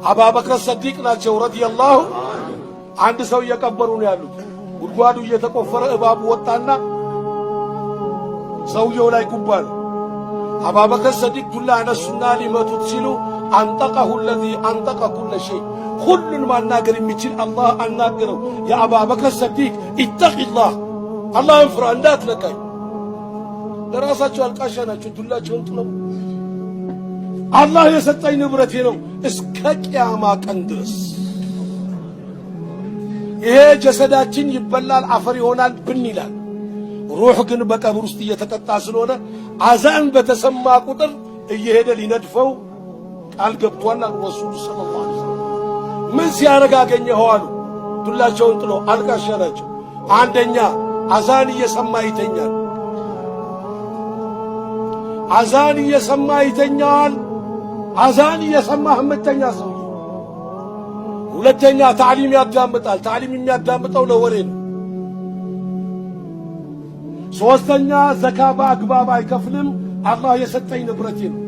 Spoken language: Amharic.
አቡበክር ሰዲቅ ናቸው ረዲየላሁ አንድ ሰው እየቀበሩ ነው ያሉት። ጉድጓዱ እየተቆፈረ እባቡ ወጣና ሰውየው ላይ ጉባል። አቡበክር ሰዲቅ ዱላ አነሱና ሊመቱት ሲሉ አንጠቀሁ الذي አንጠቀ كل شيء ሁሉን ማናገር የሚችል አላህ አናገረው። የአቡበክር ሰዲቅ ኢተቂላህ አላህን ፍራ እንዳትነካኝ። ለራሳቸው አልቃሻ ናቸው። ዱላቸውን ጥለው አላህ የሰጠኝ ንብረቴ ነው እስከ ቂያማ ቀን ድረስ። ይሄ ጀሰዳችን ይበላል አፈር ይሆናል ብን ይላል። ሩህ ግን በቀብር ውስጥ እየተቀጣ ስለሆነ አዛን በተሰማ ቁጥር እየሄደ ሊነድፈው ቃል ገብቷል ረሱል ሰለላሁ ዐለይሂ ወሰለም። ምን ሲያረጋ አገኘኸው አሉ። ዱላቸውን ጥሎ አልቃሻ ናቸው። አንደኛ አዛን እየሰማ ይተኛል። አዛን እየሰማ ይተኛል። አዛን እየሰማ ህመተኛ ሰው። ሁለተኛ ታዕሊም ያዳምጣል። ታዕሊም የሚያዳምጠው ለወሬ ነው። ሶስተኛ ዘካ በአግባብ አይከፍልም። አላህ የሰጠኝ ንብረቴ ነው።